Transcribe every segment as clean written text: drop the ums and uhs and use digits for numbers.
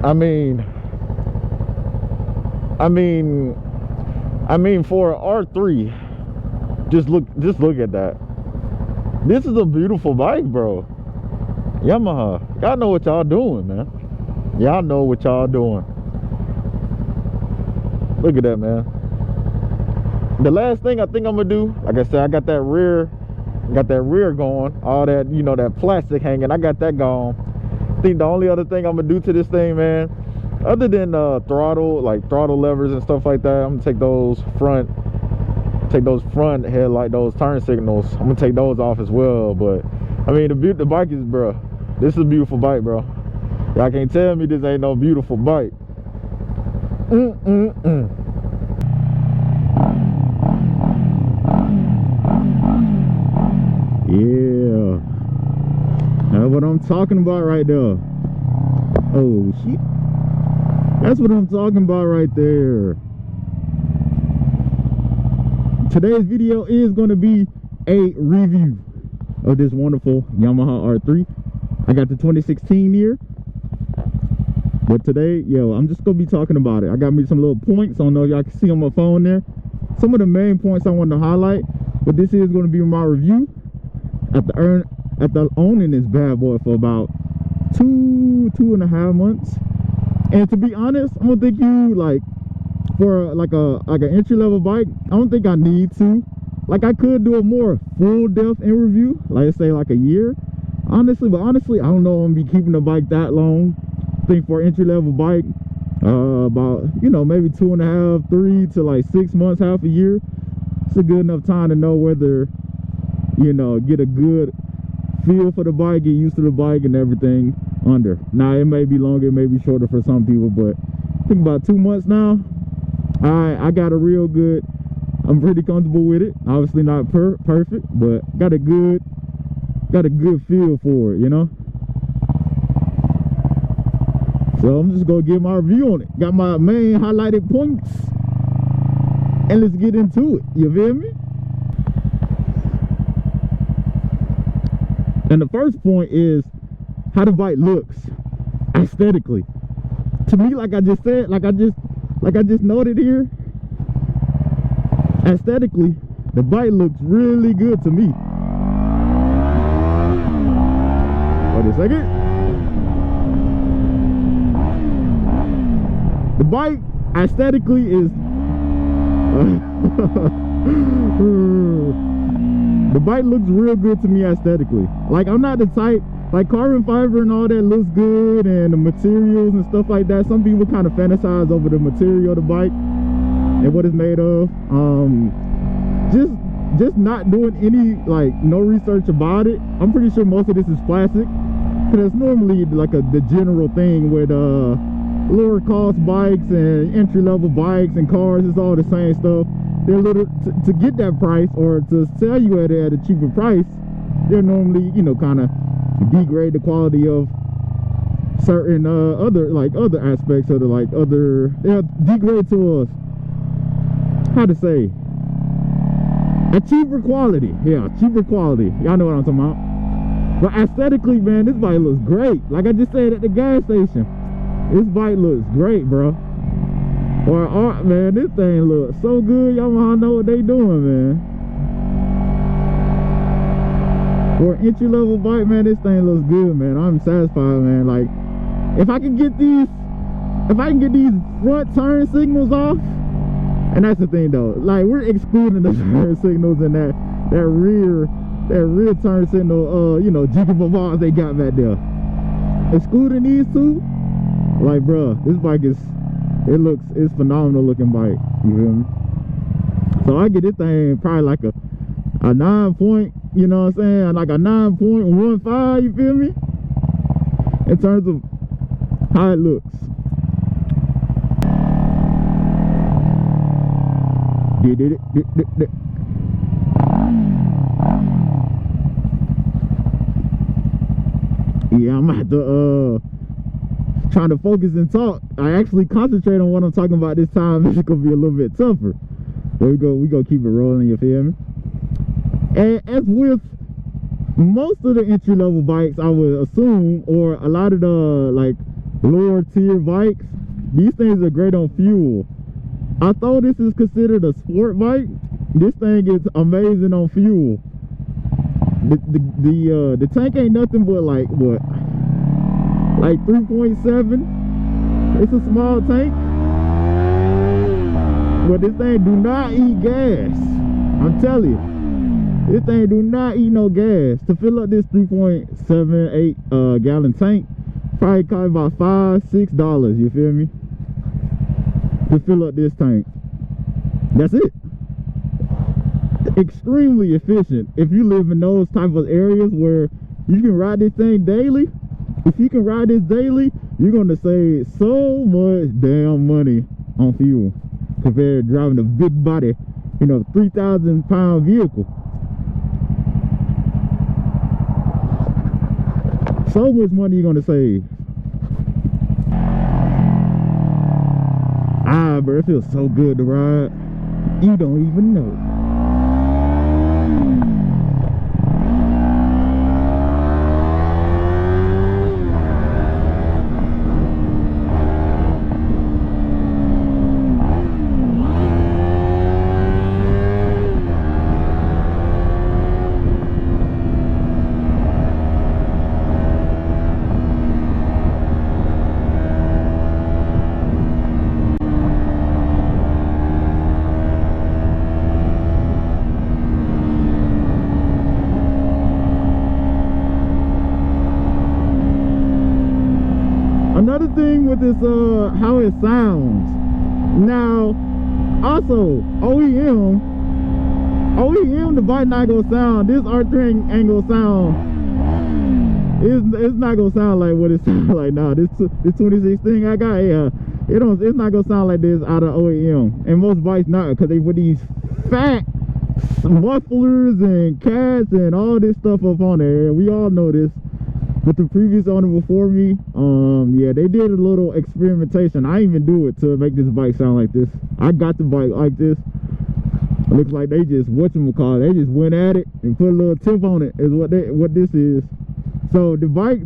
I mean, for an R3, just look at that. This is a beautiful bike, bro. Yamaha, y'all know what y'all doing, man. Y'all know what y'all doing. Look at that, man. The last thing I think I'm gonna do, like I said, I got that rear going, all that, you know, that plastic hanging, I got that gone. I think the only other thing I'm gonna do to this thing, man, other than throttle levers and stuff like that, I'm gonna take those front headlight, those turn signals, I'm gonna take those off as well. But I mean, the bike is, bro, this is a beautiful bike, bro. Y'all can't tell me this ain't no beautiful bike. Yeah, that's what I'm talking about right there. Oh shit, that's what I'm talking about right there. Today's video is going to be a review of this wonderful Yamaha R3. I got the 2016 here, but today, yo, I'm just gonna be talking about it. I got me some little points. I don't know if y'all can see on my phone there. Some of the main points I wanted to highlight, but this is going to be my review after owning this bad boy for about two and a half months. And to be honest, I don't think you, like, for like an entry-level bike, I don't think I need to. Like, I could do a more full depth in review, like say like a year, honestly. But honestly, I don't know if I'm gonna be keeping the bike that long. I think for an entry-level bike, about, you know, maybe 2.5, 3 to like 6 months, half a year, it's a good enough time to know whether, you know, get a good feel for the bike, get used to the bike and everything under. Now, it may be longer, it may be shorter for some people, but I think about 2 months now, I got a real good, I'm pretty comfortable with it. Obviously not perfect, but got a good feel for it, you know. So I'm just gonna give my review on it. Got my main highlighted points, and let's get into it. You feel me? And the first point is how the bike looks aesthetically. To me, like I just said, like I just noted here, aesthetically, the bike looks really good to me. Wait a second. The bike aesthetically is the bike looks real good to me aesthetically. Like, I'm not the type, like, carbon fiber and all that looks good, and the materials and stuff like that. Some people kind of fantasize over the material of the bike and what it's made of. Just not doing any, like, no research about it. I'm pretty sure most of this is plastic, because it's normally like the general thing with lower cost bikes and entry-level bikes and cars. It's all the same stuff. They're little to get that price, or to sell you at a cheaper price, they're normally, you know, kind of degrade the quality of certain other aspects of the, like, they'll degrade to how to say, a cheaper quality. Yeah, cheaper quality. Y'all know what I'm talking about. But aesthetically, man, this bike looks great. Like I just said at the gas station, this bike looks great, bro. Or man, this thing looks so good. Yamaha know what they doing, man. For an entry-level bike, man, this thing looks good, man. I'm satisfied, man. Like, if I can get these front turn signals off, and that's the thing though, like, we're excluding the turn signals and that rear turn signal, you know, jiggy bobs they got back there. Excluding these two, like, bro, this bike is, it's phenomenal looking bike. You feel me? So I get this thing probably like a 9 point, you know what I'm saying, like a 9.15, you feel me, in terms of how it looks. Yeah, I'm at the trying to focus and talk. I actually concentrate on what I'm talking about this time. It's gonna be a little bit tougher. There we go. We gonna keep it rolling. You feel me? And as with most of the entry-level bikes, I would assume, or a lot of the, like, lower tier bikes, these things are great on fuel. Although this is considered a sport bike, this thing is amazing on fuel. The tank ain't nothing but like what, like 3.7. It's a small tank, but this thing do not eat gas. I'm telling you, this thing do not eat no gas. To fill up this 3.78 gallon tank probably cost about $5-6, you feel me, to fill up this tank. That's it. Extremely efficient. If you live in those type of areas where you can ride this thing daily, if you can ride this daily, you're gonna save so much damn money on fuel compared to driving a big body, you know, 3,000 pound vehicle. So much money you're gonna save. Ah, bro, it feels so good to ride. You don't even know. Another thing with this, how it sounds. Now, also OEM, the bike not gonna sound. This R3 ain't gonna sound. It's not gonna sound like what it sounds like now. This 2016 I got, yeah, it's not gonna sound like this out of OEM. And most bikes not, because they put these fat mufflers and cats and all this stuff up on there. We all know this. But the previous owner before me, yeah, they did a little experimentation. I didn't even do it to make this bike sound like this. I got the bike like this. It looks like they just, whatchamacallit, they just went at it and put a little tip on it, is what this is. So the bike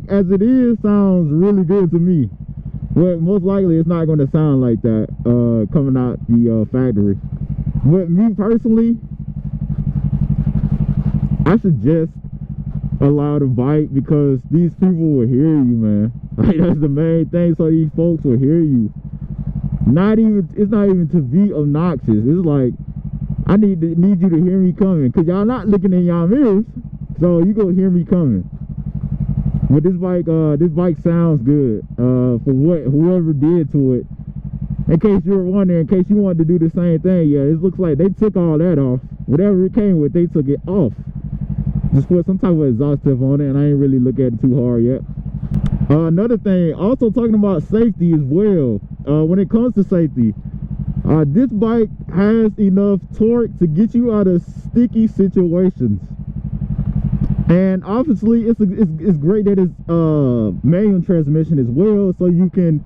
as it is sounds really good to me. But most likely it's not gonna sound like that coming out the factory. But me personally, I suggest a louder bike, because these people will hear you, man. Like, that's the main thing, so these folks will hear you. It's not even to be obnoxious. It's like, I need you to hear me coming, because y'all not looking in y'all mirrors, so you go hear me coming. But this bike sounds good for what whoever did to it. In case you were wondering, in case you wanted to do the same thing, yeah, it looks like they took all that off. Whatever it came with, they took it off. Just put some type of exhaustive on it, and I ain't really look at it too hard yet. Another thing, also talking about safety as well. When it comes to safety, this bike has enough torque to get you out of sticky situations. And obviously, it's great that it's manual transmission as well, so you can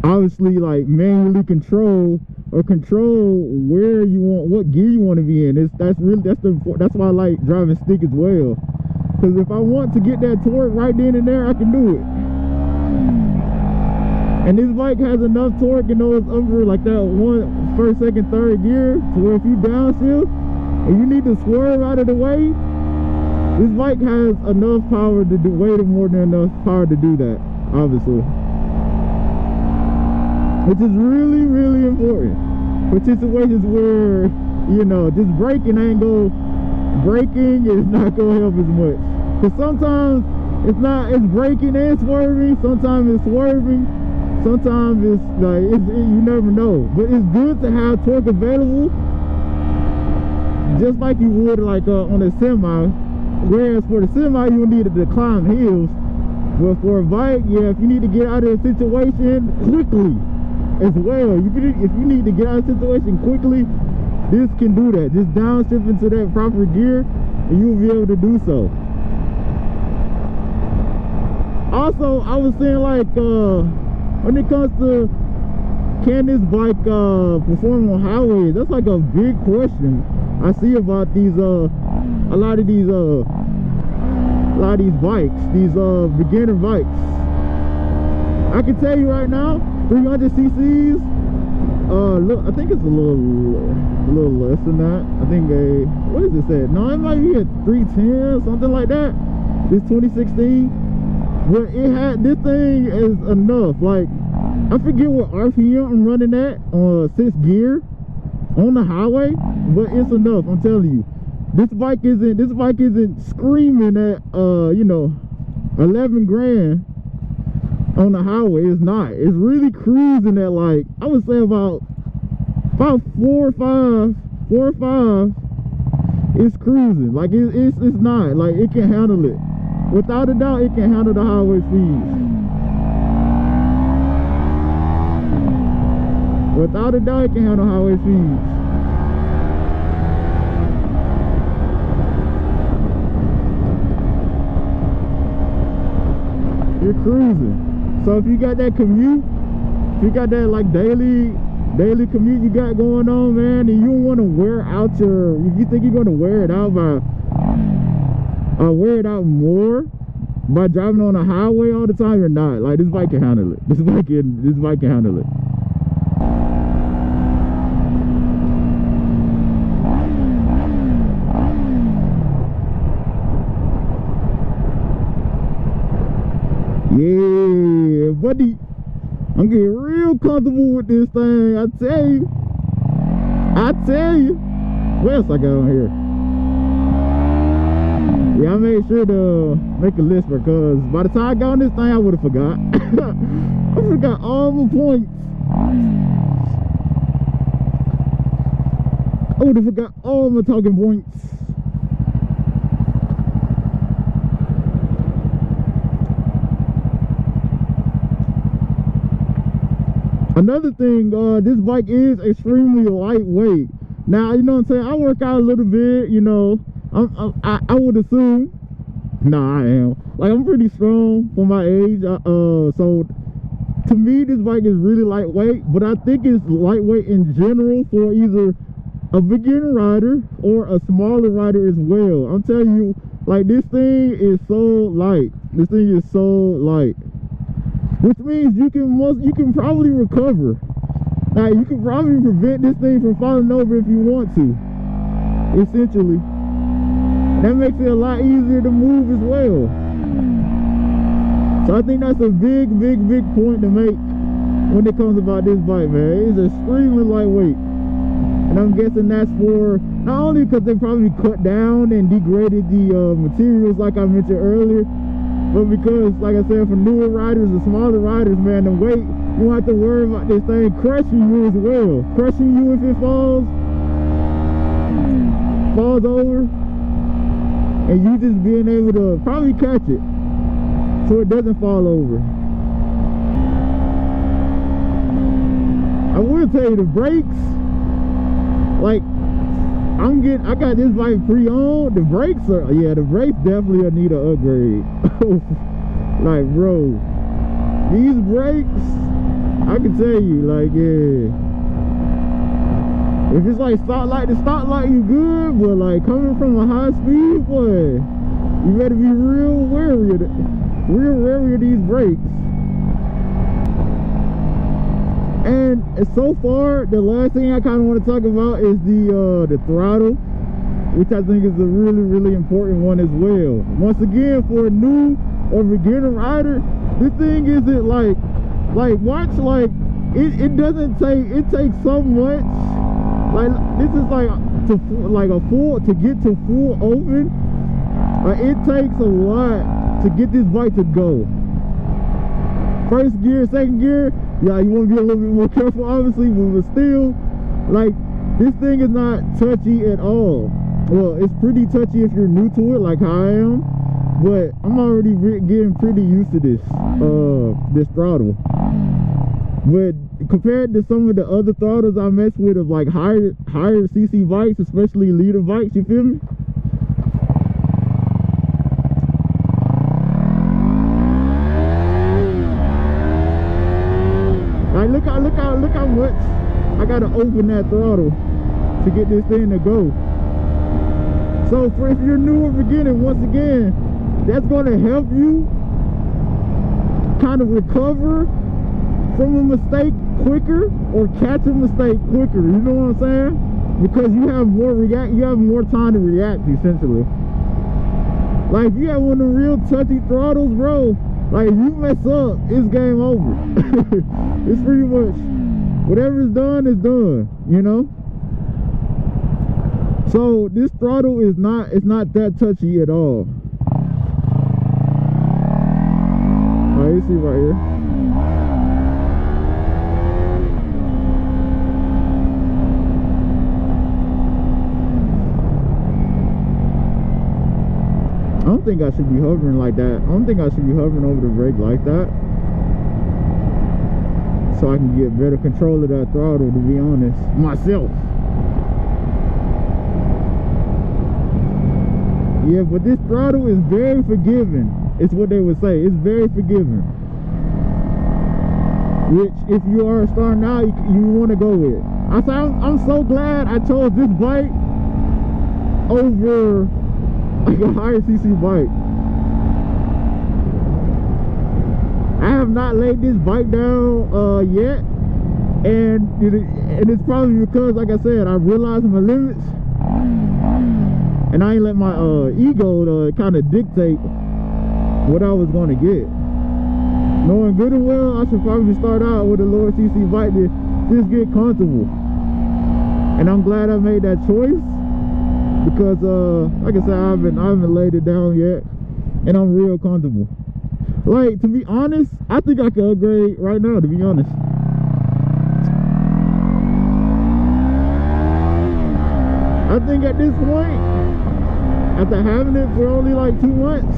obviously like manually control where you want, what gear you want to be in. That's why I like driving stick as well, because if I want to get that torque right then and there, I can do it. And this bike has enough torque in those upper, like that one first, second, third gear, to where if you downshift and you need to swerve out of the way, this bike has enough power to do, way more than enough power to do that, obviously. Which is really, really important for situations where, you know, just braking is not gonna help as much. Because sometimes it's braking and swerving, sometimes it's swerving, sometimes it's like, you never know. But it's good to have torque available, just like you would like on a semi. Whereas for the semi, you need to climb hills. But for a bike, yeah, if you need to get out of a situation quickly as well, if you need to get out of a situation quickly, this can do that. Just downshift into that proper gear and you'll be able to do so. Also, I was saying, like, when it comes to, can this bike perform on highways, that's like a big question I see about these a lot of these bikes, these beginner bikes. I can tell you right now, 300 cc's. Look, I think it's a little less than that. I think what is this at? No, it might be at 310, something like that. This 2016. But it had, this thing is enough. Like, I forget what RPM I'm running at on 6th gear on the highway, but it's enough. I'm telling you, this bike isn't screaming at you know, 11 grand on the highway. It's not. It's really cruising at, like, I would say about 4 or 5. It's cruising. Like, it's not. Like, it can handle it. Without a doubt, it can handle the highway speeds. Without a doubt, it can handle highway speeds. You're cruising. So if you got that commute, if you got that like daily commute you got going on, man, and you don't want to wear out if you think you're going to wear it out more by driving on the highway all the time, you're not. Like, this bike can handle it. This bike can handle it. Yeah, buddy, I'm getting real comfortable with this thing. I tell you. What else I got on here? Yeah, I made sure to make a list, because by the time I got on this thing, I would have forgot. I forgot all my points. I would have forgot all my talking points. Another thing, this bike is extremely lightweight. Now, you know what I'm saying, I work out a little bit, you know. I would assume, nah, I am, like, I'm pretty strong for my age. So to me, this bike is really lightweight, but I think it's lightweight in general for either a beginner rider or a smaller rider as well. I'm telling you, like, this thing is so light. This thing is so light, which means you can probably recover. Now, you can probably prevent this thing from falling over if you want to, essentially. That makes it a lot easier to move as well. So I think that's a big point to make when it comes about this bike, man. It's extremely lightweight. And I'm guessing that's for, not only because they probably cut down and degraded the materials like I mentioned earlier, but because, like I said, for newer riders or smaller riders, man, the weight, you don't have to worry about this thing crushing you as well. Crushing you if it falls over, and you just being able to probably catch it so it doesn't fall over. I will tell you, the brakes, like, I got this bike pre-owned. The brakes definitely need an upgrade. Like, bro, these brakes, I can tell you, like, yeah, if it's like stoplight to stoplight, you good, but like coming from a high speed, boy, you better be real wary of these brakes. And so far, the last thing I kind of want to talk about is the throttle, which I think is a really important one as well. Once again, for a new or beginner rider, this thing isn't like watch, like it doesn't take, it takes so much. Like, this is to get to full open. Like, it takes a lot to get this bike to go. First gear, second gear, yeah, you want to be a little bit more careful, obviously, but still, like, this thing is not touchy at all. Well, it's pretty touchy if you're new to it, like how I am, but I'm already getting pretty used to this throttle. But compared to some of the other throttles I mess with of like higher cc bikes, especially leader bikes, you feel me? Like, look how much I gotta open that throttle to get this thing to go. So for if you're new or beginning, once again, that's gonna help you kind of recover from a mistake quicker or catch a mistake quicker. You know what I'm saying? Because you have more time to react, essentially. Like, if you have one of the real touchy throttles, bro, like, if you mess up, it's game over. It's pretty much whatever is done, you know? So this throttle is not, it's not that touchy at all. Alright, you see right here. I don't think I should be hovering like that. I don't think I should be hovering over the brake like that. So I can get better control of that throttle, to be honest. Myself. Yeah, but this throttle is very forgiving. It's what they would say. It's very forgiving. Which, if you are starting out, you want to go with. I'm so glad I chose this bike over like a higher CC bike. I have not laid this bike down yet, and it's probably because, like I said, I realized my limits, and I ain't let my ego kind of dictate what I was going to get. Knowing good and well, I should probably start out with a lower CC bike to just get comfortable. And I'm glad I made that choice. Because like I said, I haven't laid it down yet, and I'm real comfortable. Like, to be honest, I think I can upgrade right now, to be honest. I think at this point, after having it for only like 2 months,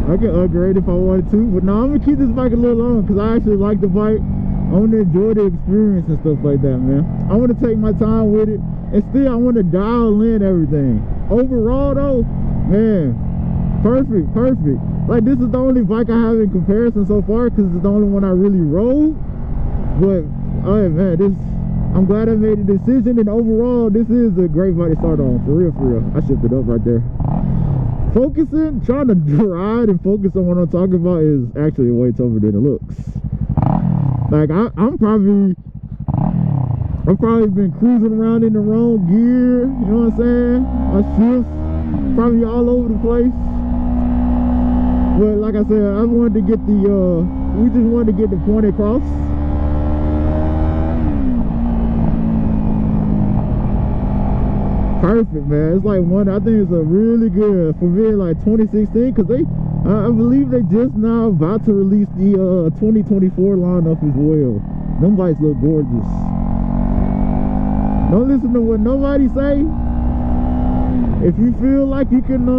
I can upgrade if I wanted to. But no, I'm gonna keep this bike a little longer because I actually like the bike. I want to enjoy the experience and stuff like that, man. I want to take my time with it, and still I want to dial in everything. Overall though, man, perfect. Like, this is the only bike I have in comparison so far because it's the only one I really rode. But oh man, I'm glad I made a decision, and overall this is a great bike to start on. For real. I shifted up right there. Trying to ride and focus on what I'm talking about is actually way tougher than it looks. Like, I'm probably been cruising around in the wrong gear, you know what I'm saying? I shift probably all over the place. But like I said, we just wanted to get the point across. Perfect, man. It's like I think it's a really good, for me, like 2016, because I believe they just now about to release the 2024 lineup as well. Them bikes look gorgeous. Don't listen to what nobody say. If you feel like you can,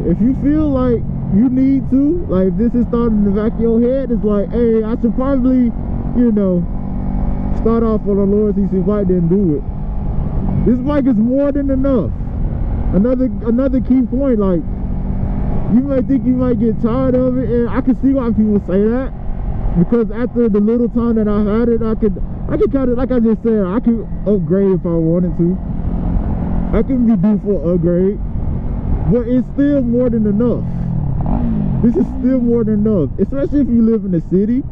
if you feel like you need to, like if this is starting in the back of your head, it's like, hey, I should probably, you know, start off on a lower CC bike than do it. This bike is more than enough. Another key point, like, you might think you might get tired of it, and I can see why people say that, because after the little time that I had it, I could kind of, like I just said, I could upgrade if I wanted to. I can be due for an upgrade, but it's still more than enough. This is still more than enough, especially if you live in the city.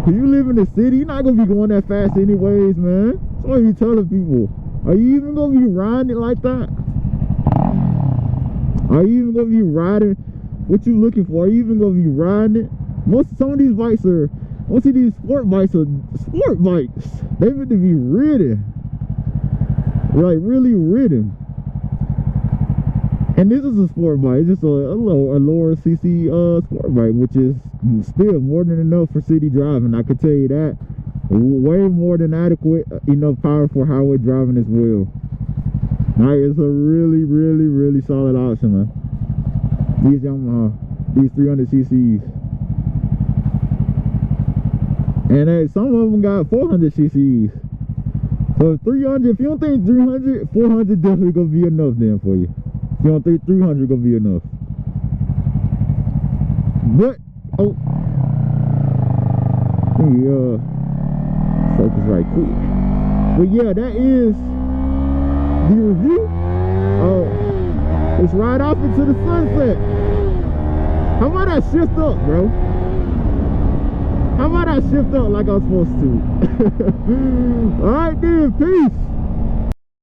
If you live in the city, you're not gonna be going that fast anyways, man. That's what you telling people. Are you even gonna be riding it like that? Are you even gonna be riding what you looking for? Are you even gonna be riding it? Some of these bikes are, most of these sport bikes are sport bikes. They meant to be ridden, like really ridden. And this is a sport bike. It's just a lower CC sport bike, which is still more than enough for city driving. I can tell you that. Way more than adequate enough power for highway driving as well. Like, it's a really solid option, man. These Yamaha, these 300 cc's, and hey, some of them got 400 cc's. So 300, if you don't think 300, 400 definitely gonna be enough then for you. If you don't think 300 gonna be enough. But let me focus right quick. But yeah, that is the review. Let's ride off into the sunset. How about I shift up, bro? How about Why not shift up like I'm supposed to? All right then, peace.